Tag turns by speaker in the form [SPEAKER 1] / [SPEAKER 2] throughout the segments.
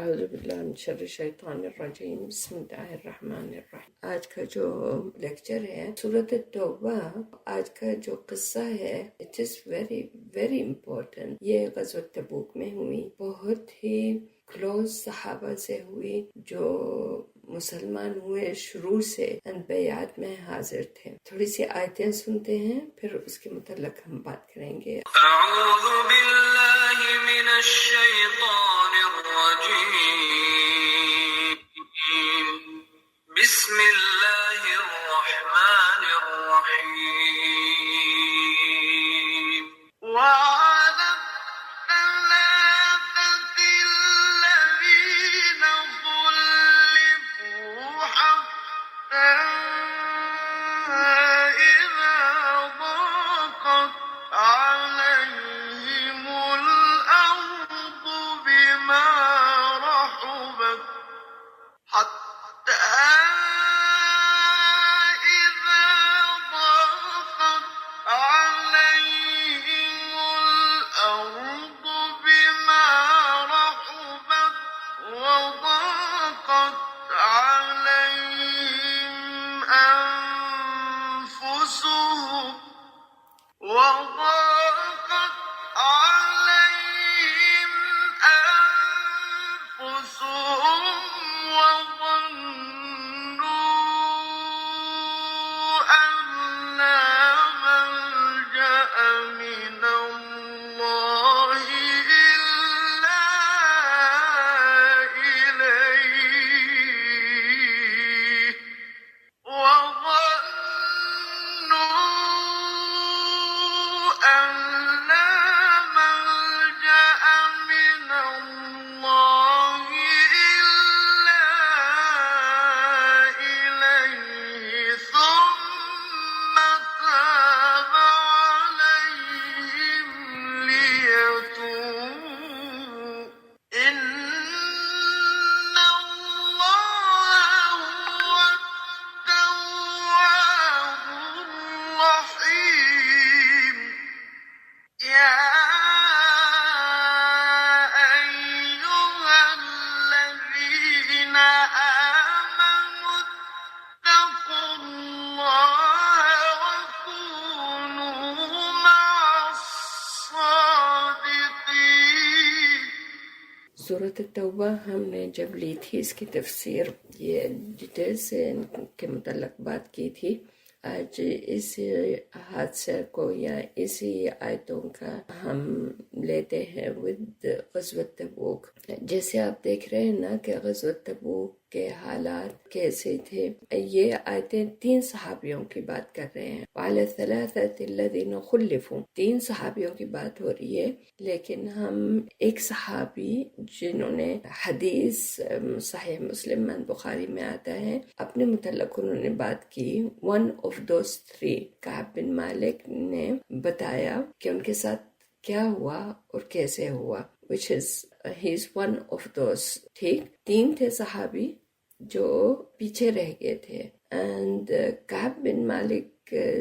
[SPEAKER 1] اعوذ باللہ من شر الشیطان الرجیم، بسم اللہ الرحمن الرحیم۔ آج کا جو لیکچر ہے سورۃ التوبہ، آج کا جو قصہ ہے it is very very important. یہ غزوہ تبوک میں ہوئی، بہت ہی کلوز صحابہ سے ہوئی جو مسلمان ہوئے شروع سے بیعت میں حاضر تھے۔ تھوڑی سی آیتیں سنتے ہیں، پھر اس کے متعلق ہم بات کریں گے۔
[SPEAKER 2] اعوذ باللہ من الشیطان الرجیم، بسم اللہ الرحمن الرحیم۔ وعلى الثلاثة الذين خلفوا حتى إذا ضاقت عليهم الأرض بما رحبت حتى إذا ضاقت عليهم الأرض بما رحبت وضاقت عليهم أنفسهم وظنوا أن لا ملجأ من الله إلا إليه وظنوا أن لا ملجأ من الله إلا إليه ثم تاب عليهم ليتوبوا إن الله هو التواب الرحيم يا أيها الذين آمنوا اتقوا الله وكونوا مع الصادقين۔
[SPEAKER 1] سورۃ التوبہ ہم نے جب لی تھی اس کی تفسیر، یہ ڈیٹیل سے ان کے متعلق بات کی تھی۔ آج اس حادثہ کو یا اسی آیتوں کا ہم لیتے ہیں ود غزوہ تبوک۔ جیسے آپ دیکھ رہے ہیں نا کہ غزوہ تبوک کے حالات کیسے تھے۔ یہ آیتیں 3 صحابیوں کی بات کر رہے ہیں۔ وعلی الثلاثة الذین خلفوا، 3 صحابیوں کی بات ہو رہی ہے، لیکن ہم ایک صحابی جنہوں نے حدیث صحیح مسلم بخاری میں آتا ہے، اپنے متعلق انہوں نے بات کی۔ ون آف دوز 3 کعب بن مالک نے بتایا کہ ان کے ساتھ کیا ہوا اور کیسے ہوا، which is he is one of those۔ ٹھیک، 3 تھے صحابی جو پیچھے رہ گئے تھے، and کعب بن مالک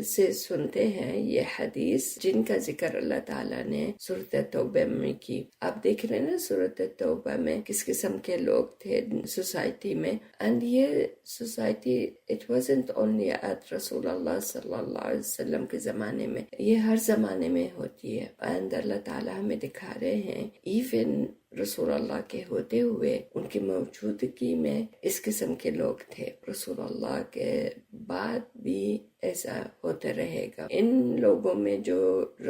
[SPEAKER 1] سے سنتے ہیں یہ حدیث جن کا ذکر اللہ تعالیٰ نے سورۃ توبہ میں کی۔ آپ دیکھ رہے ہیں نا سورۃ توبہ میں کس قسم کے لوگ تھے سوسائٹی میں، and یہ society it wasn't only at رسول اللہ صلی اللہ علیہ وسلم کے زمانے میں، یہ ہر زمانے میں ہوتی ہے۔ and اللہ تعالیٰ ہمیں دکھا رہے ہیں ایون رسول اللہ کے ہوتے ہوئے ان کی موجودگی میں اس قسم کے لوگ تھے، رسول اللہ کے بعد بھی ایسا ہوتا رہے گا۔ ان لوگوں میں جو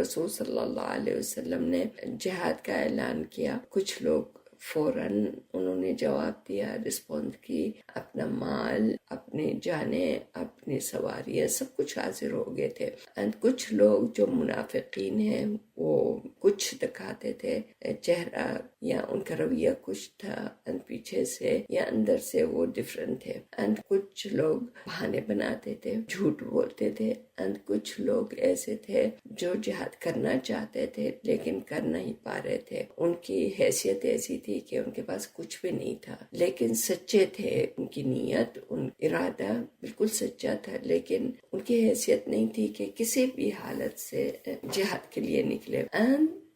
[SPEAKER 1] رسول صلی اللہ علیہ وسلم نے جہاد کا اعلان کیا، کچھ لوگ فوراً انہوں نے جواب دیا، رسپونڈ کی، اپنا مال، اپنی جانیں، اپنی سواریاں سب کچھ حاضر ہو گئے تھے۔ اور کچھ لوگ جو منافقین ہیں وہ کچھ دکھاتے تھے چہرہ یا ان کا رویہ کچھ تھا، پیچھے سے یا اندر سے وہ ڈفرنٹ تھے۔ کچھ لوگ بہانے بناتے تھے، جھوٹ بولتے تھے، کچھ لوگ ایسے تھے جو جہاد کرنا چاہتے تھے لیکن کر نہیں پا رہے تھے۔ ان کی حیثیت ایسی تھی کہ ان کے پاس کچھ بھی نہیں تھا لیکن سچے تھے، ان کی نیت، ان ارادہ بالکل سچا تھا، لیکن ان کی حیثیت نہیں تھی کہ کسی بھی حالت سے جہاد کے لیے نکلے۔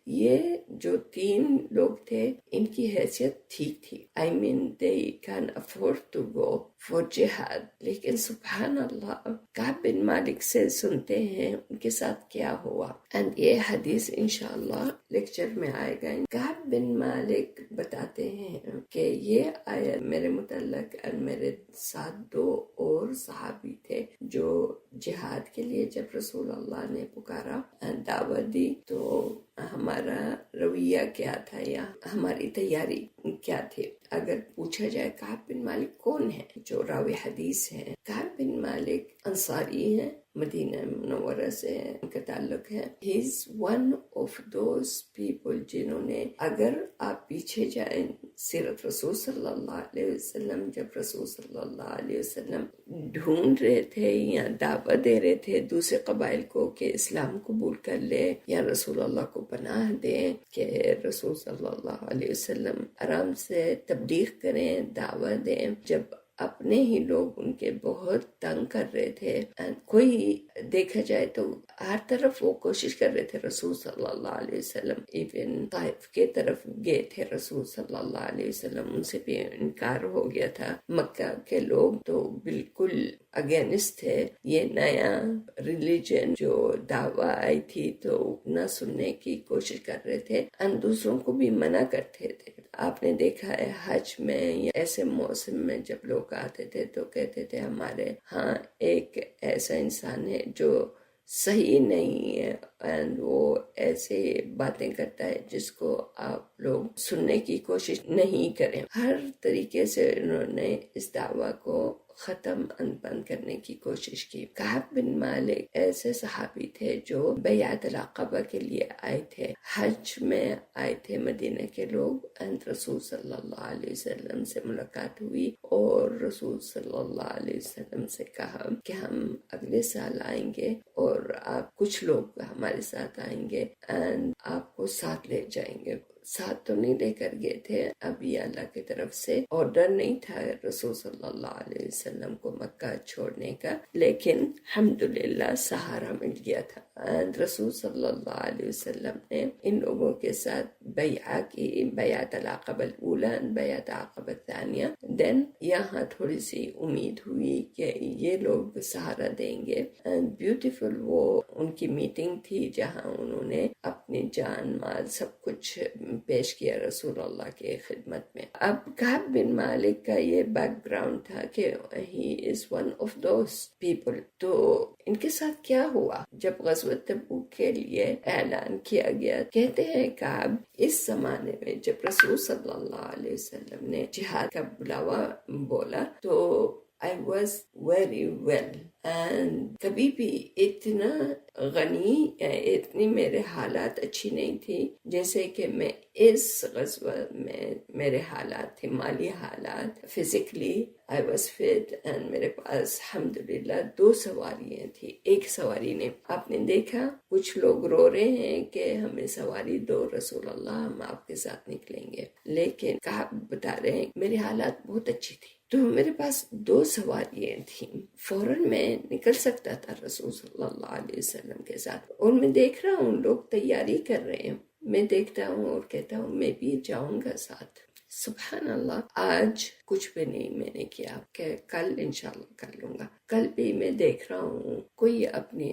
[SPEAKER 1] یہ جو 3 لوگ تھے ان کی حیثیت ٹھیک تھی. I mean they can afford to go for jihad. لیکن سبحان اللہ کعب بن مالک سے سنتے ہیں ان کے ساتھ کیا ہوا. and یہ حدیث انشاءاللہ لیکچر میں آئے گا. کعب بن مالک بتاتے ہیں کہ یہ آیت میرے متعلق اور میرے ساتھ 2 اور صحابی تھے جو جہاد کے لیے جب رسول اللہ نے پکارا دعوت دی تو ہمارا رویہ کیا تھا یا ہماری تیاری کیا تھی. اگر پوچھا جائے کعب بن مالک کون ہے جو راوی حدیث ہیں. کعب بن مالک انصاری ہیں, مدینہ منورہ سے ان کا تعلق ہے. He is one of those people جنہوں نے, اگر آپ پیچھے جائیں سیرت رسول صلی اللہ علیہ وسلم, جب رسول صلی اللہ علیہ وسلم ڈھونڈ رہے تھے یا دعوت دے رہے تھے دوسرے قبائل کو کہ اسلام قبول کر لے یا رسول اللہ کو پناہ دیں, کہ رسول صلی اللہ علیہ وسلم آرام سے تبلیغ کریں, دعوت دیں, جب اپنے ہی لوگ ان کے بہت تنگ کر رہے تھے. کوئی دیکھا جائے تو ہر طرف وہ کوشش کر رہے تھے رسول صلی اللہ علیہ وسلم. ایون طائف کے طرف گئے تھے رسول صلی اللہ علیہ وسلم, ان سے بھی انکار ہو گیا تھا. مکہ کے لوگ تو بالکل اگینسٹ تھے. یہ نیا ریلیجن جو دعویٰ آئی تھی تو نہ سننے کی کوشش کر رہے تھے اور دوسروں کو بھی منع کرتے تھے. آپ نے دیکھا ہے حج میں یا ایسے موسم میں جب لوگ آتے تھے تو کہتے تھے ہمارے ہاں ایک ایسا انسان ہے جو صحیح نہیں ہے and وہ ایسے باتیں کرتا ہے جس کو آپ لوگ سننے کی کوشش نہیں کریں. ہر طریقے سے انہوں نے اس دعویٰ کو ختم بند کرنے کی کوشش کی. کعب بن مالک ایسے صحابی تھے جو بیعت العقبہ کے لیے آئے تھے. حج میں آئے تھے مدینہ کے لوگ, رسول صلی اللہ علیہ وسلم سے ملاقات ہوئی اور رسول صلی اللہ علیہ وسلم سے کہا کہ ہم اگلے سال آئیں گے اور آپ کچھ لوگ ہمارے ساتھ آئیں گے اور آپ کو ساتھ لے جائیں گے. ساتھ تو نہیں لے کر گئے تھے, ابھی اللہ کی طرف سے آرڈر نہیں تھا رسول صلی اللہ علیہ وسلم کو مکہ چھوڑنے کا, لیکن الحمدللہ سہارا مل گیا تھا. رسول صلی اللہ علیہ وسلم نے ان لوگوں کے ساتھ بیعت کی, بیعت العقبہ الاولی, بیعت العقبہ الثانیہ. دین یہاں تھوڑی سی امید ہوئی کہ یہ لوگ سہارا دیں گے. بیوٹیفل وہ ان کی میٹنگ تھی جہاں انہوں نے اپنی جان مال سب کچھ پیش کیا رسول اللہ کے خدمت میں. اب کعب بن مالک کا یہ بیک گراؤنڈ تھا کہ he is one of those people. تو ان کے ساتھ کیا ہوا جب غزوہ تبوک کے لیے اعلان کیا گیا. کہتے ہیں کعب اس زمانے میں جب رسول صلی اللہ علیہ وسلم نے جہاد کا بلاوا بولا تو I was very well and کبھی بھی اتنا غنی اتنی میرے حالات اچھی نہیں تھی جیسے کہ میں اس غزوہ میں میرے حالات تھے, مالی حالات. Physically I was fit and میرے پاس الحمدللہ 2 سواریاں تھی, ایک سواری نے. آپ نے دیکھا کچھ لوگ رو رہے ہیں کہ ہمیں سواری دو رسول اللہ, ہم آپ کے ساتھ نکلیں گے. لیکن کعب بتا رہے ہیں میری حالات بہت اچھی تھی تو میرے پاس 2 سواریاں تھیں, فوراً میں نکل سکتا تھا رسول صلی اللہ علیہ وسلم کے ساتھ. اور میں دیکھ رہا ہوں لوگ تیاری کر رہے ہیں, میں دیکھتا ہوں اور کہتا ہوں میں بھی جاؤں گا ساتھ. سبحان اللہ, آج کچھ بھی نہیں میں نے کیا کہ کل انشاءاللہ کر لوں گا. کل بھی میں دیکھ رہا ہوں کوئی اپنے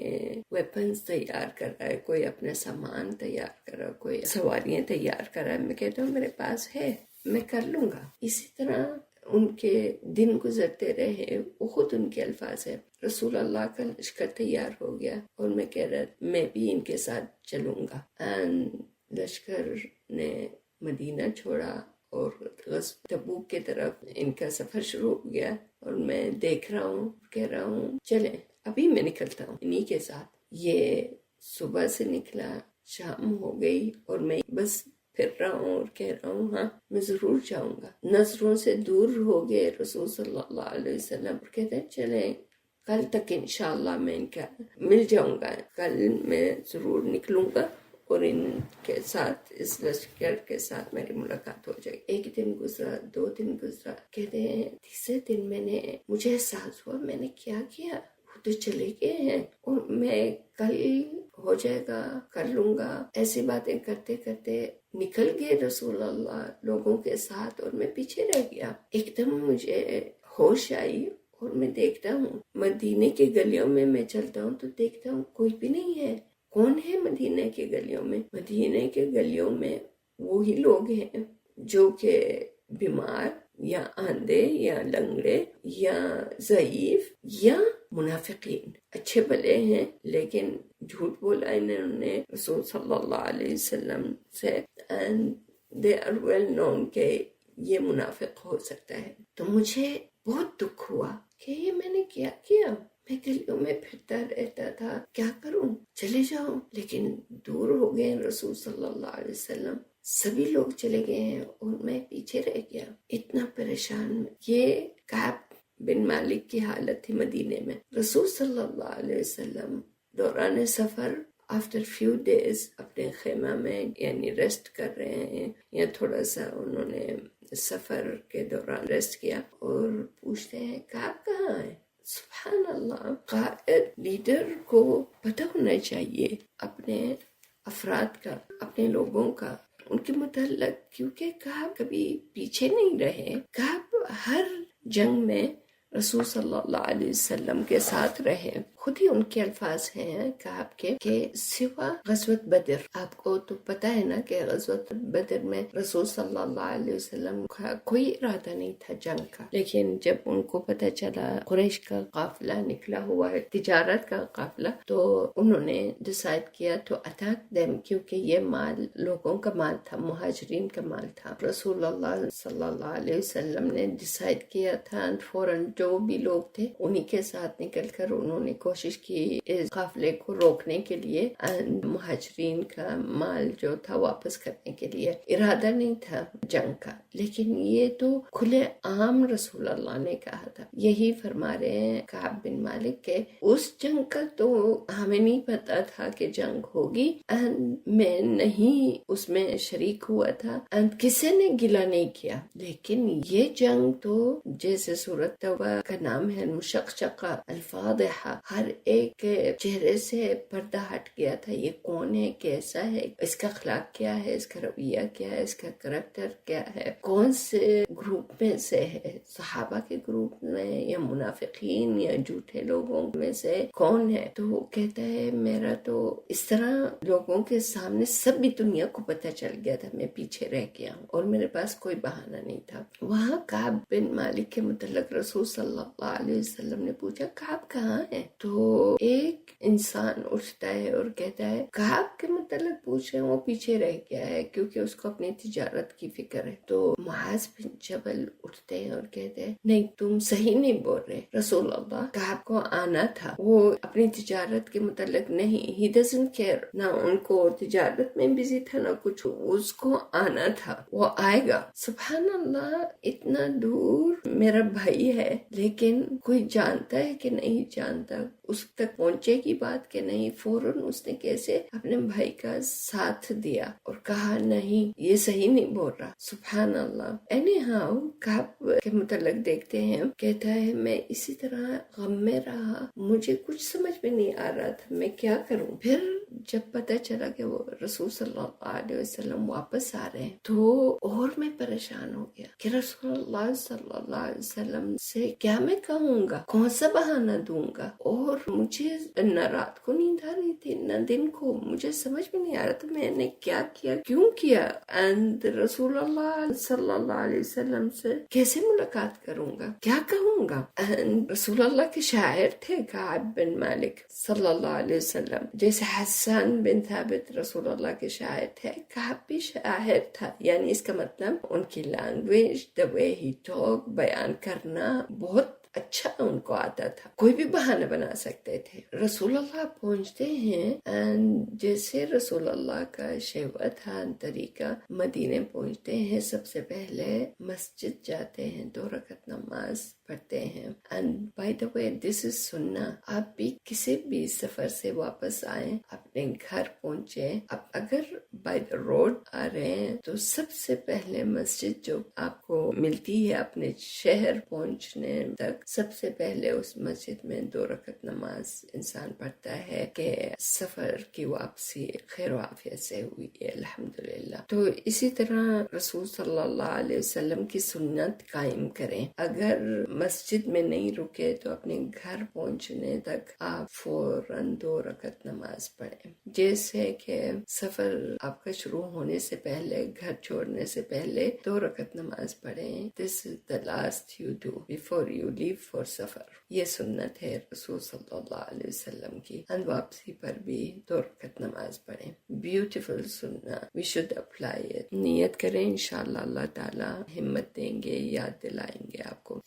[SPEAKER 1] ویپنز تیار کر رہا ہے, کوئی اپنا سامان تیار کر رہا ہے, کوئی سواریاں تیار کر رہا ہے. میں کہتا ہوں میرے پاس ہے, میں کر لوں گا. اسی طرح ان کے دن گزرتے رہے. وہ خود ان کے الفاظ ہے, رسول اللہ کا لشکر تیار ہو گیا اور میں کہہ رہا میں بھی ان کے ساتھ چلوں گا. لشکر نے مدینہ چھوڑا اور تبوک کی طرف ان کا سفر شروع ہو گیا. اور میں دیکھ رہا ہوں, کہہ رہا ہوں چلیں ابھی میں نکلتا ہوں انہی کے ساتھ. یہ صبح سے نکلا, شام ہو گئی اور میں بس پھر رہا ہوں اور کہہ رہا ہوں ہاں میں ضرور جاؤں گا. نظروں سے دور ہو گئے رسول صلی اللہ علیہ وسلم, کہتے ہیں چلیں کل تک انشاءاللہ میں ان کا مل جاؤں گا, کل میں ضرور نکلوں گا اور ان کے ساتھ اس لشکر کے ساتھ میری ملاقات ہو جائے. ایک دن گزرا, 2 دن گزرا, کہتے ہیں تیسرے دن مجھے احساس ہوا میں نے کیا کیا, وہ تو چلے گئے ہیں اور میں کل ہو جائے گا، کر لوں گا، ایسی باتیں کرتے کرتے نکل گئے رسول اللہ لوگوں کے ساتھ اور میں پیچھے رہ گیا۔ ایک دم مجھے ہوش آئی اور میں دیکھتا ہوں مدینے کے گلیوں میں چلتا ہوں تو دیکھتا ہوں کوئی بھی نہیں ہے۔ کون ہے مدینے کے گلیوں میں؟ مدینے کے گلیوں میں وہی لوگ ہیں جو کہ بیمار یا اندھے یا لنگڑے یا ضعیف یا منافقین، اچھے بھلے ہیں لیکن جھوٹ بولا انہوں نے رسول صلی اللہ علیہ وسلم سے، and they are well known کہ یہ منافق ہو سکتا ہے۔ تو مجھے بہت دکھ ہوا کہ یہ میں نے کیا کیا، میں گلیوں میں پھرتا رہتا تھا، کیا کروں، چلے جاؤں، لیکن دور ہو گئے رسول صلی اللہ علیہ وسلم، سبھی لوگ چلے گئے ہیں اور میں پیچھے رہ گیا، اتنا پریشان۔ یہ کعب بن مالک کی حالت تھی مدینے میں۔ رسول صلی اللہ علیہ وسلم دوران سفر آفٹر فیو ڈیز اپنے خیمہ میں یعنی ریسٹ کر رہے ہیں، یا تھوڑا سا انہوں نے سفر کے دوران ریسٹ کیا، اور پوچھتے ہیں کعب کہاں ہے؟ سبحان اللہ، قائد لیڈر کو پتہ ہونا چاہیے اپنے افراد کا، اپنے لوگوں کا، ان کے متعلق، کیونکہ کعب کبھی پیچھے نہیں رہے۔ کعب ہر جنگ میں رسول صلی اللہ علیہ وسلم کے ساتھ رہے۔ خود ہی ان کے الفاظ ہیں کعب کے کہ سوا غزوت بدر، آپ کو تو پتہ ہے نا کہ غزوت بدر میں رسول صلی اللہ علیہ وسلم کا کوئی ارادہ نہیں تھا جنگ کا، لیکن جب ان کو پتہ چلا قریش کا قافلہ نکلا ہوا ہے، تجارت کا قافلہ، تو انہوں نے ڈیسائیڈ کیا تو اٹیک دیم، کیونکہ یہ مال لوگوں کا مال تھا، مہاجرین کا مال تھا۔ رسول اللہ صلی اللہ علیہ وسلم نے ڈیسائیڈ کیا تھا، فوراً جو بھی لوگ تھے انہی کے ساتھ نکل کر انہوں نے کوشش کی اس قافلے کو روکنے کے لیے، مہاجرین کا مال جو تھا واپس کرنے کے لیے۔ ارادہ نہیں تھا جنگ کا، لیکن یہ تو کھلے عام رسول اللہ نے کہا تھا۔ یہی فرما رہے ہیں کعب بن مالک کے اس جنگ کا تو ہمیں نہیں پتا تھا کہ جنگ ہوگی، میں نہیں اس میں شریک ہوا تھا، کسی نے گلا نہیں کیا، لیکن یہ جنگ تو جیسے سورۃ توبہ کا نام ہے المشقشقہ الفاضحہ، ہر ایک کے چہرے سے پردہ ہٹ گیا تھا، یہ کون ہے، کیسا ہے، اس کا اخلاق کیا ہے، اس کا رویہ کیا ہے، اس کا کریکٹر کیا ہے، کون سے گروپ میں سے ہے، صحابہ کے گروپ میں یا منافقین یا جھوٹے لوگوں میں سے کون ہے؟ تو وہ کہتا ہے میرا تو اس طرح لوگوں کے سامنے سب بھی دنیا کو پتہ چل گیا تھا، میں پیچھے رہ گیا ہوں اور میرے پاس کوئی بہانہ نہیں تھا۔ وہاں کعب بن مالک کے متعلق رسول صلی اللہ علیہ وسلم نے پوچھا کعب کہاں ہے؟ تو ایک انسان اٹھتا ہے اور کہتا ہے کعب کے متعلق پوچھ رہے ہیں، وہ پیچھے رہ گیا ہے کیونکہ اس کو اپنی تجارت کی فکر ہے۔ تو معاذ بن جبل اٹھتے ہیں اور کہتے ہیں نہیں، تم صحیح نہیں بول رہے، رسول اللہ کعب کو آنا تھا، وہ اپنی تجارت کے متعلق نہیں، he doesn't care، نہ ان کو تجارت میں بزی تھا نہ کچھ، اس کو آنا تھا، وہ آئے گا۔ سبحان اللہ، اتنا دور میرا بھائی ہے لیکن کوئی جانتا ہے کہ نہیں جانتا، اس تک پہنچے کی بات کہ نہیں، فوراً اس نے کیسے اپنے بھائی کا ساتھ دیا اور کہا نہیں یہ صحیح نہیں بول رہا۔ سبحان اللہ۔ اینی ہاؤ کعب کے متعلق دیکھتے ہیں، کہتا ہے میں اسی طرح غم میں رہا، مجھے کچھ سمجھ میں نہیں آ رہا تھا میں کیا کروں۔ پھر جب پتہ چلا کہ وہ رسول صلی اللہ علیہ وسلم واپس آ رہے ہیں تو اور میں پریشان ہو گیا کہ رسول اللہ صلی اللہ علیہ وسلم سے کیا میں کہوں گا، کون سا بہانہ دوں گا، اور مجھے نہ رات کو نیند آ رہی تھی نہ دن کو، مجھے سمجھ میں نہیں آ رہا تھا میں نے کیا کیا، کیوں کیا، and رسول اللہ صلی اللہ علیہ وسلم سے کیسے ملاقات کروں گا، کیا کہوں گا۔ and رسول اللہ کے شاعر تھے کعب بن مالک صلی اللہ علیہ وسلم، جیسے حسان بن ثابت رسول اللہ کے شاعر تھے، کعب بھی شاعر تھا، یعنی اس کا مطلب ان کی language, the way he talk، بیان کرنا بہت اچھا ان کو آتا تھا، کوئی بھی بہانہ بنا سکتے تھے۔ رسول اللہ پہنچتے ہیں جیسے رسول اللہ کا شیوہ تھا طریقہ، مدینے پہنچتے ہیں، سب سے پہلے مسجد جاتے ہیں، 2 رکعت نماز پڑھتے ہیں۔ and by the way this is سننا، آپ بھی کسی بھی سفر سے واپس آئیں، اپنے گھر پہنچے، اب اگر بائی دا روڈ آ رہے ہیں تو سب سے پہلے مسجد جو آپ کو ملتی ہے اپنے شہر پہنچنے تک، سب سے پہلے اس مسجد میں 2 رکعت نماز انسان پڑھتا ہے کہ سفر کی واپسی خیر و عافیت سے ہوئی ہے الحمدللہ۔ تو اسی طرح رسول صلی اللہ علیہ وسلم کی سنت قائم کریں، اگر مسجد میں نہیں رکے تو اپنے گھر پہنچنے تک آپ فوراً 2 رکعت نماز پڑھیں، جیسے کہ سفر آپ کا شروع ہونے سے پہلے، گھر چھوڑنے سے پہلے 2 رکعت نماز پڑھیں۔ This is the last you do before you leave for سفر، یہ سنت ہے رسول صلی اللہ علیہ وسلم کی۔ واپسی پر بھی 2 رکعت نماز پڑھیں، بیوٹیفل سنت، we should apply it۔ نیت کریں، انشاءاللہ اللہ تعالیٰ ہمت دیں گے، یاد دلائیں گے آپ کو۔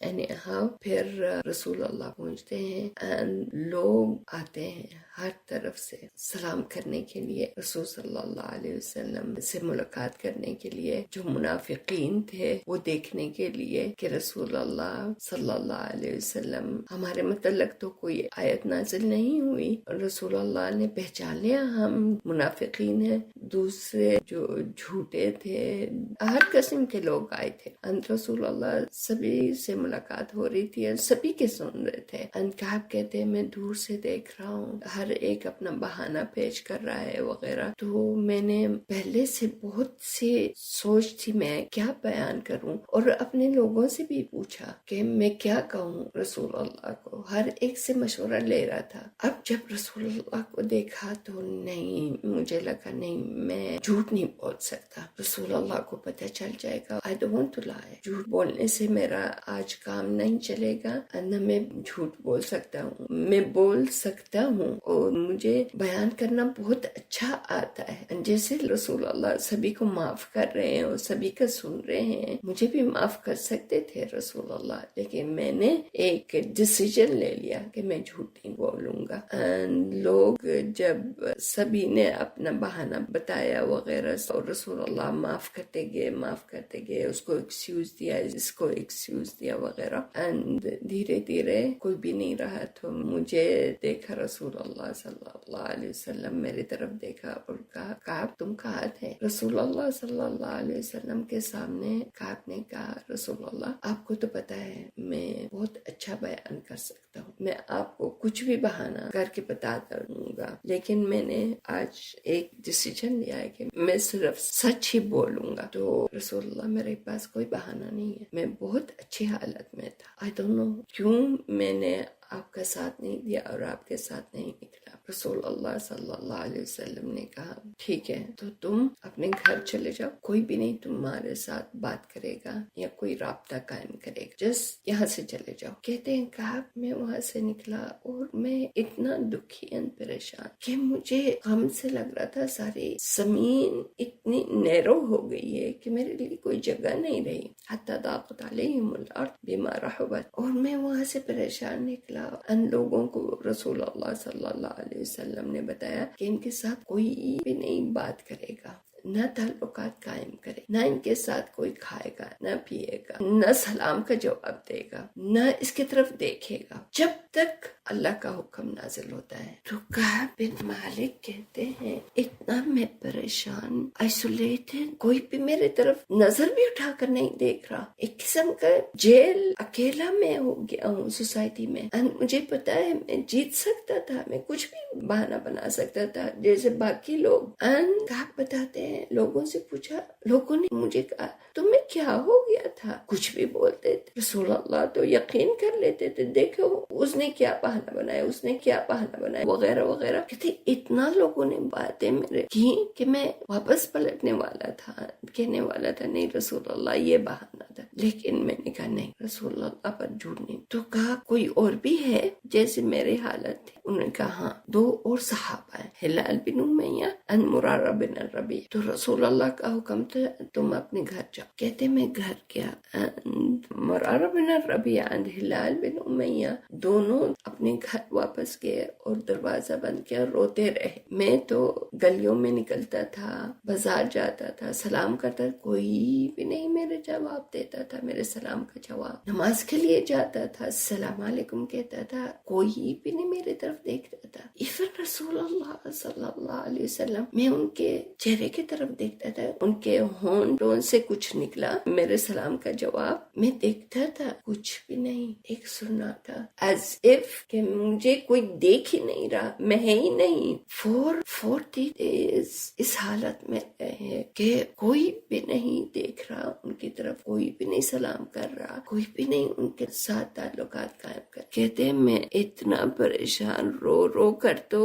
[SPEAKER 1] پھر رسول اللہ پہنچتے ہیں and لوگ آتے ہیں ہر طرف سے سلام کرنے کے لیے، رسول صلی اللہ علیہ وسلم سے ملاقات کرنے کے لیے۔ جو منافقین تھے وہ دیکھنے کے لیے کہ رسول اللہ صلی اللہ علیہ وسلم، ہمارے متعلق تو کوئی آیت نازل نہیں ہوئی، رسول اللہ نے پہچان لیا ہم منافقین ہیں، دوسرے جو جھوٹے تھے، ہر قسم کے لوگ آئے تھے۔ رسول اللہ سبھی سے ملاقات ہو رہی تھی، سبھی کے سن رہے تھے۔ کعب کہتے ہیں میں دور سے دیکھ رہا ہوں، ہر ایک اپنا بہانہ پیش کر رہا ہے وغیرہ۔ تو میں نے پہلے سے بہت سی سوچ تھی میں کیا بیان کروں، اور اپنے لوگوں سے بھی پوچھا کہ میں کیا کہوں رسول اللہ کو، ہر ایک سے مشورہ لے رہا تھا۔ اب جب رسول اللہ کو دیکھا تو نہیں، مجھے لگا نہیں، میں جھوٹ نہیں بول سکتا، رسول اللہ کو پتہ چل جائے گا۔ I don't want to lie، جھوٹ بولنے سے میرا آج کام نہیں چلے گا، نہ میں جھوٹ بول سکتا ہوں، میں بول سکتا ہوں اور مجھے بیان کرنا بہت اچھا آتا ہے، جیسے رسول اللہ سبھی کو معاف کر رہے ہیں اور سبھی کا سن رہے ہیں، مجھے بھی معاف کر سکتے تھے رسول اللہ، لیکن میں نے ایک ڈیسیژن لے لیا کہ میں جھوٹ نہیں بولوں گا۔ لوگ جب سبھی نے اپنا بہانہ بتایا وغیرہ اور رسول اللہ معاف کرتے گئے، اس کو ایکسکیوز دیا، اس کو ایکسکیوز دیا وغیرہ، دھیرے دھیرے کوئی بھی نہیں رہا تو مجھے دیکھا رسول اللہ صلی اللہ علیہ وسلم، میری طرف دیکھا اور کہا کعب تم کہاں تھے؟ رسول اللہ صلی اللہ علیہ وسلم کے سامنے کعب نے کہا رسول اللہ آپ کو تو پتا ہے میں بہت اچھا بیان کر سکتا ہوں، میں آپ کو کچھ بھی بہانہ کر کے بتا دوں گا، لیکن میں نے آج ایک ڈیسیژن لیا ہے کہ میں صرف سچ ہی بولوں گا۔ تو رسول اللہ میرے پاس کوئی بہانہ نہیں ہے، میں بہت اچھی حالت میں تھا، I don't know کیوں میں نے آپ کا ساتھ نہیں دیا اور آپ کے ساتھ نہیں نکلا۔ رسول اللہ صلی اللہ علیہ وسلم نے کہا ٹھیک ہے تو تم اپنے گھر چلے جاؤ، کوئی بھی نہیں تمہارے ساتھ بات کرے گا یا کوئی رابطہ قائم کرے گا، جسٹ یہاں سے چلے جاؤ۔ کہتے ہیں کہا میں وہاں سے نکلا اور میں اتنا دکھی پریشان کہ مجھے غم سے لگ رہا تھا ساری زمین اتنی نیرو ہو گئی ہے کہ میرے لیے کوئی جگہ نہیں رہی، حتی ضاقت علیہم الارض بما رحبت، اور میں وہاں سے پریشان نکلا۔ ان لوگوں کو رسول اللہ صلی اللہ علیہ وسلم نے بتایا کہ ان کے ساتھ کوئی بھی نہیں بات کرے گا، نہ تعلقات قائم کرے، نہ ان کے ساتھ کوئی کھائے گا، نہ پیے گا، نہ سلام کا جواب دے گا، نہ اس کی طرف دیکھے گا جب تک اللہ کا حکم نازل ہوتا ہے۔ تو کعب بن مالک کہتے ہیں اتنا میں پریشان، آئسولیٹڈ، کوئی بھی میرے طرف نظر بھی اٹھا کر نہیں دیکھ رہا، ایک قسم کا جیل، اکیلا میں ہو گیا ہوں سوسائٹی میں، مجھے پتا ہے میں جیت سکتا تھا، میں کچھ بھی بہانہ بنا سکتا تھا جیسے باقی لوگ۔ کعب بتاتے ہیں لوگوں سے پوچھا، لوگوں نے مجھے کہا تمہیں کیا ہو گیا تھا، کچھ بھی بولتے تھے، رسول اللہ تو یقین کر لیتے تھے، دیکھو اس نے کیا بہانہ بنایا، اس نے کیا بہانہ بنایا وغیرہ وغیرہ۔ کہتے اتنا لوگوں نے باتیں میرے کی کہ میں واپس پلٹنے والا تھا، کہنے والا تھا نہیں رسول اللہ یہ بہانہ تھا، لیکن میں نے کہا نہیں رسول اللہ پر جھوٹ نہیں۔ تو کہا کوئی اور بھی ہے جیسے میری حالت تھی؟ انہوں نے کہا ہاں 2 اور صحابہ ہیں، ہلال بن امیہ اور مرارہ بن الربیع۔ تو رسول اللہ کا حکم تھا تم اپنے گھر جاؤ۔ کہتے میں گھر گیا، مرارہ بن الربیع اور ہلال بن امیہ دونوں اپنے گھر واپس گئے اور دروازہ بند کیا، روتے رہے۔ میں تو گلیوں میں نکلتا تھا، بازار جاتا تھا، سلام کرتا، کوئی بھی نہیں میرے جواب دیتا تھا، میرے سلام کا جواب۔ نماز کے لیے جاتا تھا، السلام علیکم کہتا تھا، کوئی بھی نہیں میرے طرف دیکھتا تھا. ایون رسول اللہ صلی اللہ علیہ وسلم میں ان کے چہرے کی طرف دیکھتا تھا. ان کے ہونٹوں سے کچھ نکلا میرے سلام کا جواب, میں دیکھتا تھا کچھ بھی نہیں, ایک سنا تھا, as if کہ مجھے کوئی دیکھ ہی نہیں رہا, میں ہے ہی نہیں. 40 days اس حالت میں رہے کہ کوئی بھی نہیں دیکھ رہا ان کی طرف, کوئی بھی نہیں سلام کر رہا, کوئی بھی نہیں ان کے ساتھ تعلقات قائم کر. کہتے میں اتنا پریشان, رو کر تو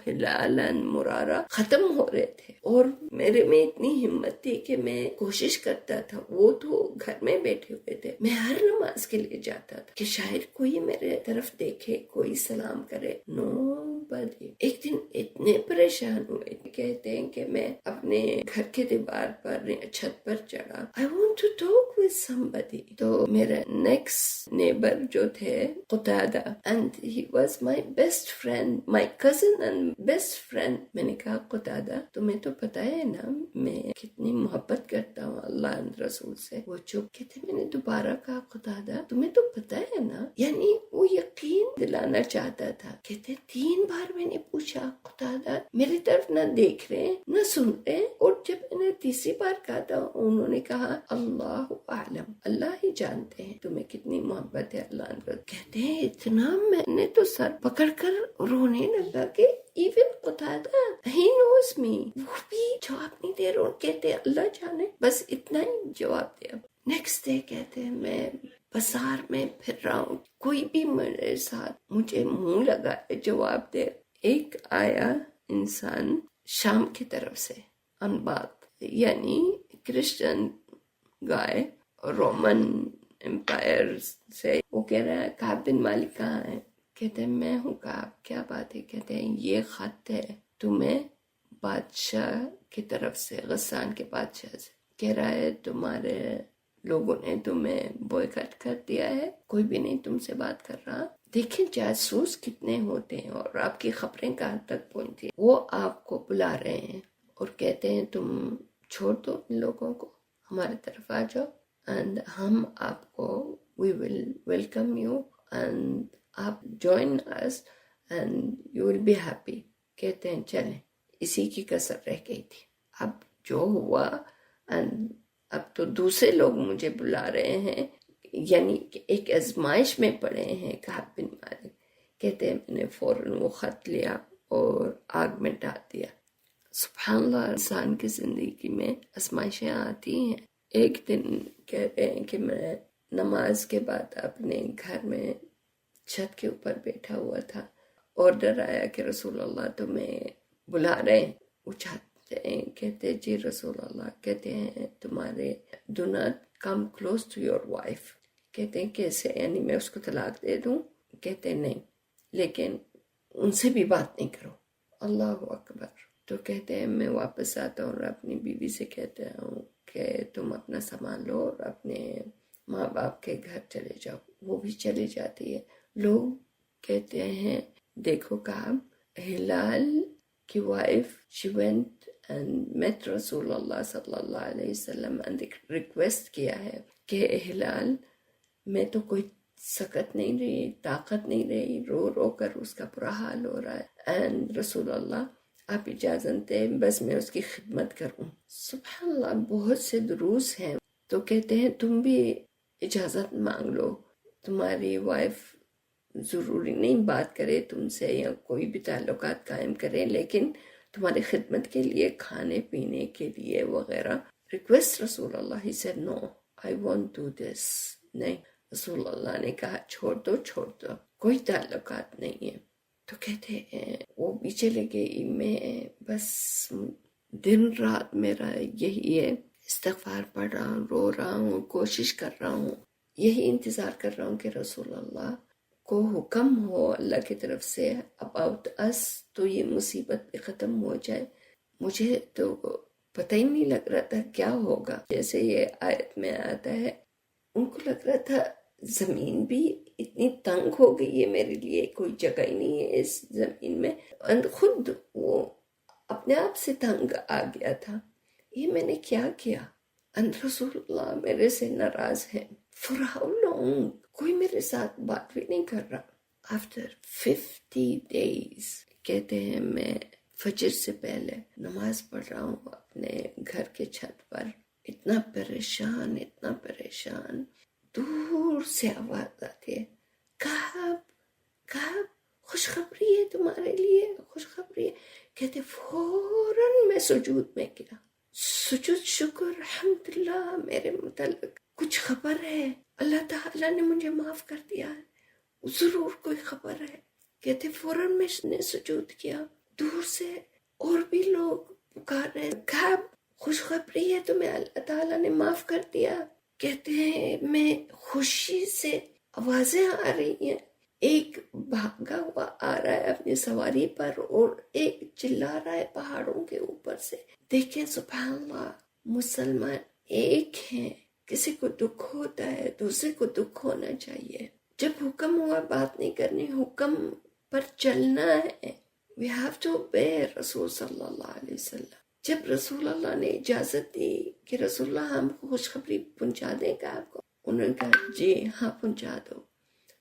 [SPEAKER 1] ہلالن مرارا ختم ہو رہے تھے, اور میرے میں اتنی ہمت تھی کہ میں کوشش کرتا تھا. وہ تو گھر میں بیٹھے ہوئے تھے, میں ہر نماز کے لیے جاتا تھا کہ شاید کوئی میرے طرف دیکھے, کوئی سلام کرے. نو بڈی. ایک دن اتنے پریشان ہوئے, کہتے ہیں کہ میں اپنے گھر کے دیوار پر چھت پر چڑھا. I want to talk with somebody. تو میرا نیکسٹ نیبر جو تھے قتادہ, and he was my best friend, my cousin and best friend. میں نے کہا قتادہ تمہیں تو پتا ہے نا میں کتنی محبت کرتا ہوں اللہ اور رسول سے. وہ چپ کے تھے. میں نے دوبارہ کہا قتادہ تمہیں تو پتا ہے نا, یعنی وہ یقین دلانا چاہتا تھا. کہتے 3 بار میں نے پوچھا قتادہ میری طرف نہ دیکھ رہے نہ سن رہے, اور جب میں نے تیسری بار کہا تھا انہوں نے کہا اللہ اعلم, اللہ ہی جانتے ہیں تمہیں کتنی محبت ہے اللہ عنہ. کہتے ہیں اتنا میں نے تو سر پکڑ کر رونے لگا کہ ایون قتادہ ہی نوز می, وہ بھی جواب نہیں دے رہا. کہتے اللہ جانے, بس اتنا ہی جواب دیا. نیکسٹ ڈے کہتے ہیں میں بازار میں پھر رہا ہوں, کوئی بھی میرے ساتھ مجھے منہ لگا جواب دے. ایک آیا انسان شام کی طرف سے, انباک یعنی کرسچن گائے, رومن امپائر سے. وہ کہہ رہا ہے کعب بن مالک کہاں ہے؟ کہتے ہیں میں ہوں. کعب کیا بات ہے؟ کہتے ہیں یہ خط ہے تمہیں بادشاہ کی طرف سے, غسان کے بادشاہ سے. کہہ رہا ہے تمہارے لوگوں نے تمہیں بوائکاٹ کر دیا ہے, کوئی بھی نہیں تم سے بات کر رہا. دیکھیں جاسوس کتنے ہوتے ہیں اور آپ کی خبریں کہاں تک پہنچتی. وہ آپ کو بلا رہے ہیں اور کہتے ہیں تم چھوڑ دو ان لوگوں کو, ہمارے طرف آ جاؤ, اینڈ ہم آپ کو we will welcome you and آپ جوائن اس and you will be happy. کہتے ہیں چلیں, اسی کی کسر رہ گئی تھی. اب جو ہوا, اینڈ اب تو دوسرے لوگ مجھے بلا رہے ہیں, یعنی کہ ایک آزمائش میں پڑے ہیں کعب بن مالک. کہتے ہیں میں نے فوراً وہ خط لیا اور آگ میں ڈال دیا. سبحان اللہ, انسان کی زندگی میں آزمائشیں آتی ہیں. ایک دن کہہ رہے ہیں کہ میں نماز کے بعد اپنے گھر میں چھت کے اوپر بیٹھا ہوا تھا, آرڈر آیا کہ رسول اللہ تمہیں بلا رہے ہیں. اٹھاتے ہیں, کہتے جی رسول اللہ. کہتے ہیں تمہارے do not come close to your wife. کہتے ہیں کیسے, یعنی میں اس کو طلاق دے دوں؟ کہتے ہیں نہیں, لیکن ان سے بھی بات نہیں کرو. اللہ اکبر. تو کہتے ہیں میں واپس آتا ہوں اور اپنی بیوی سے کہتا ہوں کہ تم اپنا سامان لو اور اپنے ماں باپ کے گھر چلے جاؤ. وہ بھی چلی جاتی ہے. لوگ کہتے ہیں دیکھو کعب, ہلال کی wife she went and met رسول اللہ صلی اللہ علیہ وسلم and ریکویسٹ کیا ہے کہ ہلال میں تو کوئی سکت نہیں رہی, طاقت نہیں رہی, رو کر اس کا برا حال ہو رہا ہے, اینڈ رسول اللہ آپ اجازت دیں بس میں اس کی خدمت کروں. سبحان اللہ, بہت سے دروس ہیں. تو کہتے ہیں تم بھی اجازت مانگ لو, تمہاری وائف ضروری نہیں بات کرے تم سے یا کوئی بھی تعلقات قائم کرے, لیکن تمہاری خدمت کے لیے, کھانے پینے کے لیے وغیرہ. ریکویسٹ رسول اللہ. ہی said no, I won't do this. نہیں, رسول اللہ نے کہا چھوڑ دو, کوئی تعلقات نہیں ہے. تو کہتے ہیں وہ بھی چلے گئی. میں بس دن رات میرا یہی ہے, استغفار پڑھ رہا ہوں, رو رہا ہوں, کوشش کر رہا ہوں, یہی انتظار کر رہا ہوں کہ رسول اللہ کو حکم ہو اللہ کی طرف سے about us تو یہ مصیبت بھی ختم ہو جائے. مجھے تو پتہ ہی نہیں لگ رہا تھا کیا ہوگا. جیسے یہ آیت میں آتا ہے, ان کو لگ رہا تھا زمین بھی اتنی تنگ ہو گئی ہے میرے لیے, کوئی جگہ ہی نہیں ہے اس زمین میں. خود وہ اپنے آپ سے تنگ آ گیا تھا, یہ میں نے کیا کیا. رسول اللہ میرے سے ناراض ہیں. For how long? کوئی میرے ساتھ بات بھی نہیں کر رہا. after 50 days کہتے ہیں میں فجر سے پہلے نماز پڑھ رہا ہوں اپنے گھر کے چھت پر، اتنا پریشان، دور سے آواز آتی ہے، کعب خوشخبری ہے تمہارے لیے، خوشخبری ہے. کہتے فوراً میں سجود میں گیا، سجود شکر الحمدللہ میرے متعلق کچھ خبر ہے، اللہ تعالیٰ نے مجھے معاف کر دیا ہے، ضرور کوئی خبر ہے. کہتے فوراً میں نے سجود کیا، دور سے اور بھی لوگ پکار رہے ہیں، کعب خوشخبری ہے تمہیں، اللہ تعالیٰ نے معاف کر دیا. کہتے ہیں میں خوشی سے آوازیں آ رہی ہیں، ایک بھاگا ہوا آ رہا ہے اپنی سواری پر اور ایک چلا رہا ہے پہاڑوں کے اوپر سے. دیکھیں سبحان اللہ، مسلمان ایک ہیں، کسی کو دکھ ہوتا ہے دوسرے کو دکھ ہونا چاہیے. جب حکم ہوا بات نہیں کرنی، حکم پر چلنا ہے. We have to obey رسول صلی اللہ علیہ وسلم. جب رسول اللہ نے اجازت دی کہ رسول اللہ ہم کو خوشخبری پہنچا دیں گا آپ کو، انہوں نے کہا جی ہاں پہنچا دو.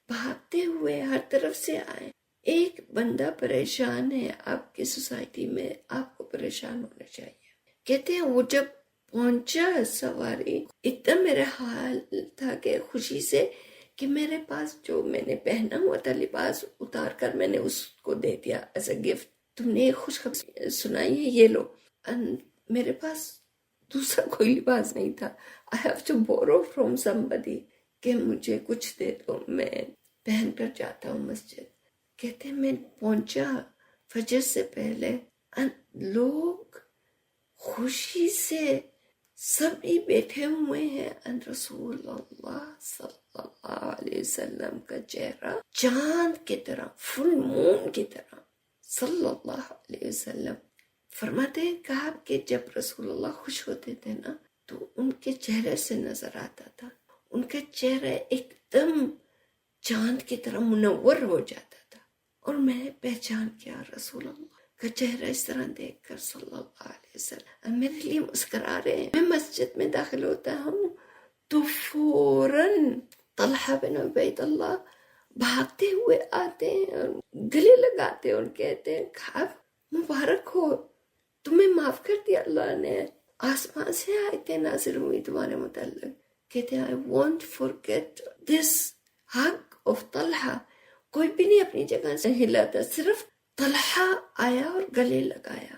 [SPEAKER 1] بھاگتے ہوئے ہر طرف سے آئے، ایک بندہ پریشان ہے آپ کی سوسائٹی میں، آپ کو پریشان ہونا چاہیے. کہتے ہیں وہ جب پہنچا سواری، اتنا میرا حال تھا کہ خوشی سے کہ میرے پاس جو میں نے پہنا ہوا تھا لباس اتار کر میں نے اس کو دے دیا ایز اے گفٹ، تم نے ایک خوشخبری سنائی ہے یہ لو. میرے پاس دوسرا کوئی لباس نہیں تھا. I have to borrow from somebody کہ مجھے کچھ دے دو، میں پہن کر جاتا ہوں مسجد. کہتے ہیں میں پہنچا فجر سے پہلے، لوگ خوشی سے سبھی بیٹھے ہوئے ہیں، ان رسول اللہ صلی اللہ علیہ وسلم کا چہرہ چاند کی طرح، فل مون کی طرح صلی اللہ علیہ وسلم. فرماتے ہیں کہا کہ جب رسول اللہ خوش ہوتے تھے نا تو ان کے چہرے سے نظر آتا تھا، ان کا چہرہ ایک دم چاند کی طرح منور ہو جاتا تھا. اور میں نے پہچان کیا رسول اللہ کا چہرہ اس طرح دیکھ کر صلی اللہ علیہ وسلم میرے لیے مسکرا رہے ہیں. میں مسجد میں داخل ہوتا ہوں تو فوراً طلحہ بن عبید اللہ بھاگتے ہوئے آتے ہیں اور گلے لگاتے ہیں اور کہتے ہیں کعب مبارک ہو، تمہیں معاف کر دیا اللہ نے، آسمان سے آیتیں نازل ہوئی تمہارے متعلق. کہتے ہیں I won't forget this hug of Talha. کوئی بھی نہیں اپنی جگہ سے ہلا تھا، صرف طلحہ آیا اور گلے لگایا.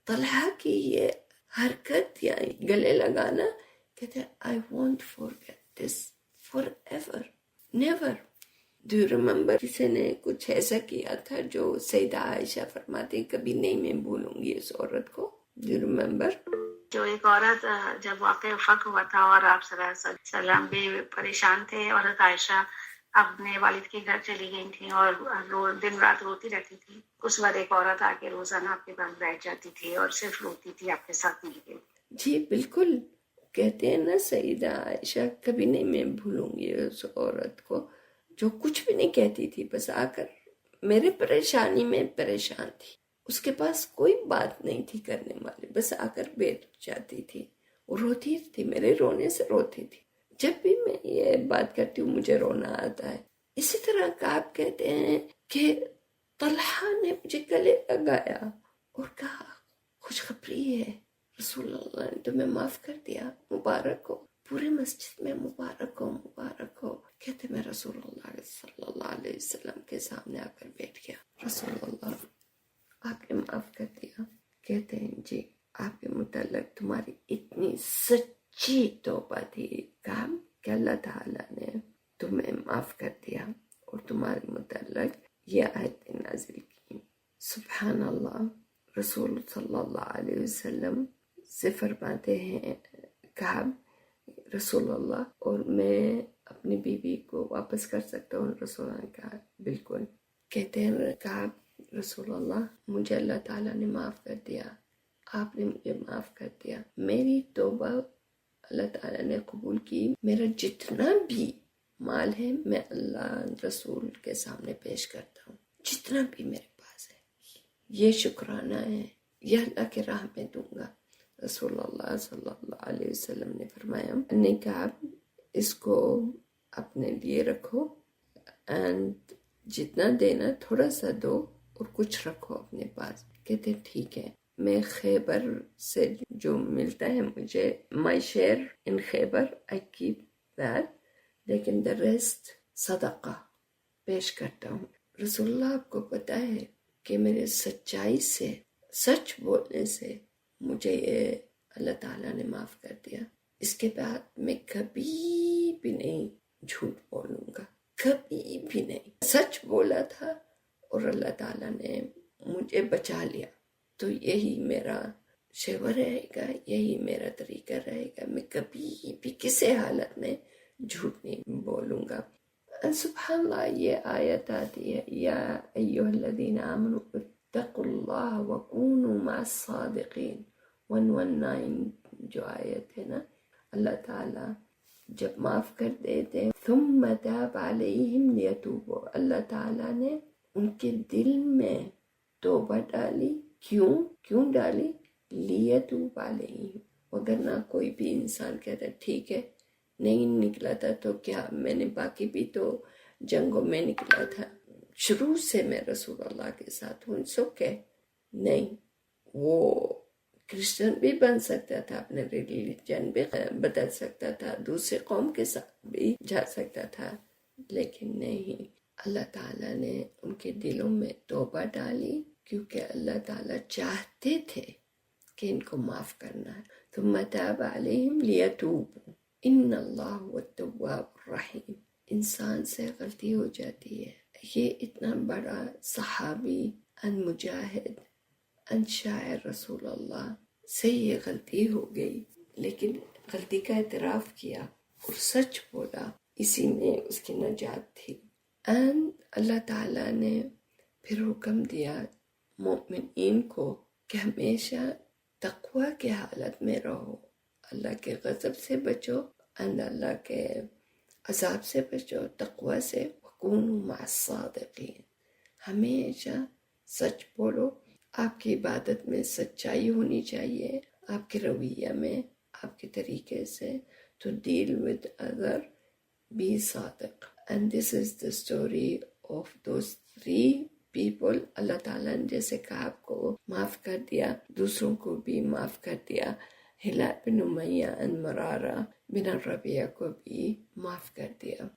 [SPEAKER 1] طلحہ کی یہ حرکت یا گلے لگانا، کہتے ہیں I won't forget this forever, never. Do you remember کسی نے کچھ ایسا کیا تھا جو سیدہ عائشہ فرماتی کبھی نہیں میں بھولوں گی اس عورت کو. Do you remember؟
[SPEAKER 3] جو ایک عورت جب واقع فق ہوا تھا اور آپ صلی اللہ علیہ وسلم بھی پریشان تھے، عورت عائشہ اپنے والد کے گھر چلی گئی تھی اور دن رات روتی رہتی تھی. اس وقت ایک عورت آ کے روزانہ آپ کے پاس بیٹھ جاتی تھی اور صرف روتی تھی آپ کے ساتھ مل کے.
[SPEAKER 1] جی بالکل، کہتے ہیں نا سیدہ عائشہ کبھی نہیں میں بھولوں گی اس عورت کو جو کچھ بھی نہیں کہتی تھی، بس آ کر میرے پریشانی میں پریشان تھی، اس کے پاس کوئی بات نہیں تھی کرنے والی، بس آ کر بیٹھ جاتی تھی اور روتی تھی، میرے رونے سے روتی تھی. جب بھی میں یہ بات کرتی ہوں مجھے رونا آتا ہے. اسی طرح کعب کہتے ہیں کہ طلحہ نے مجھے گلے لگایا اور کہا خوشخبری ہے رسول اللہ نے تمہیں معاف کر دیا، مبارک ہو. پورے مسجد میں مبارک ہو مبارک ہو. کہتے میں رسول اللہ صلی اللہ علیہ وسلم کے سامنے آ کر بیٹھ گیا. رسول اللہ آپ نے معاف کر دیا. کہتے ہیں جی آپ کے متعلق تمہاری اتنی سچی توبہ تھی کام کہ اللہ تعالیٰ نے تمہیں معاف کر دیا اور تمہارے متعلق یہ آیتیں نازل کی. سبحان اللہ. رسول صلی اللہ علیہ وسلم سے فرماتے ہیں کعب رسول اللہ اور میں اپنی بیوی کو واپس کر سکتا ہوں؟ رسول اللہ نے کہا بالکل. کہتے ہیں کعب رسول اللہ مجھے اللہ تعالیٰ نے معاف کر دیا، آپ نے مجھے معاف کر دیا، میری توبہ اللہ تعالیٰ نے قبول کی، میرا جتنا بھی مال ہے میں اللہ رسول کے سامنے پیش کرتا ہوں، جتنا بھی میرے پاس ہے یہ شکرانہ ہے، یہ اللہ کے راہ میں دوں گا. رسول اللہ صلی اللہ علیہ وسلم نے فرمایا نہیں کہا اس کو اپنے لیے رکھو، اینڈ جتنا دینا تھوڑا سا دو اور کچھ رکھو اپنے پاس. کہتے ٹھیک ہے، میں خیبر سے جو ملتا ہے مجھے my share in Khyber I keep that، لیکن the rest صدقہ پیش کرتا ہوں. رسول اللہ آپ کو پتا ہے کہ میرے سچائی سے، سچ بولنے سے مجھے یہ اللہ تعالیٰ نے معاف کر دیا. اس کے بعد میں کبھی بھی نہیں جھوٹ بولوں گا، کبھی بھی نہیں. سچ بولا تھا اور اللہ تعالیٰ نے مجھے بچا لیا. تو یہی میرا شیور رہے گا، یہی میرا طریقہ رہے گا. میں کبھی بھی کسی حالت میں جھوٹ نہیں بولوں گا. سبحان اللہ، یہ آیت آتی ہے یا ایھا الذین آمنوا اتقوا اللہ وکونوا مع الصادقین. 119 جو آیت ہے نا، اللہ تعالیٰ جب معاف کر دیتے ہیں ثم تاب علیہم لیتوبوا، اللہ تعالیٰ نے ان کے دل میں توبہ ڈالی. کیوں ڈالی؟ لیتوب علیہم. اگر نہ کوئی بھی انسان کہتا ٹھیک ہے نہیں نکلا تھا تو کیا، میں نے باقی بھی تو جنگوں میں نکلا تھا، شروع سے میں رسول اللہ کے ساتھ ہوں، سو کہ نہیں، وہ کرسچن بھی بن سکتا تھا، اپنے ریلیجن بھی بدل سکتا تھا، دوسرے قوم کے ساتھ بھی جا سکتا تھا، لیکن نہیں، اللہ تعالیٰ نے ان کے دلوں میں توبہ ڈالی کیونکہ اللہ تعالیٰ چاہتے تھے کہ ان کو معاف کرنا ہے. ثم تاب علیہم لیتوبوا ان اللہ هو التواب الرحیم. انسان سے غلطی ہو جاتی ہے. یہ اتنا بڑا صحابی، ان مجاہد، ان شاعر رسول اللہ سے یہ غلطی ہو گئی، لیکن غلطی کا اعتراف کیا اور سچ بولا، اسی میں اس کی نجات تھی. اللہ تعالیٰ نے پھر حکم دیا مومنین کو کہ ہمیشہ تقوی کے حالت میں رہو، اللہ کے غضب سے بچو، اللہ کے عذاب سے بچو، تقوی سے. وَكُونُوا مَعَ الصَّادِقِينَ، ہمیشہ سچ بولو. آپ کی عبادت میں سچائی ہونی چاہیے، آپ کے رویہ میں، آپ کے طریقے سے. تو deal with other، be Sadiq. And this is the story of those 3 people. اللہ تعالیٰ نے جیسے کہ آپ کو معاف کر دیا، دوسروں کو بھی معاف کر دیا. ہلال بن امیہ اور مرارہ بن الربیع کو بھی معاف کر دیا.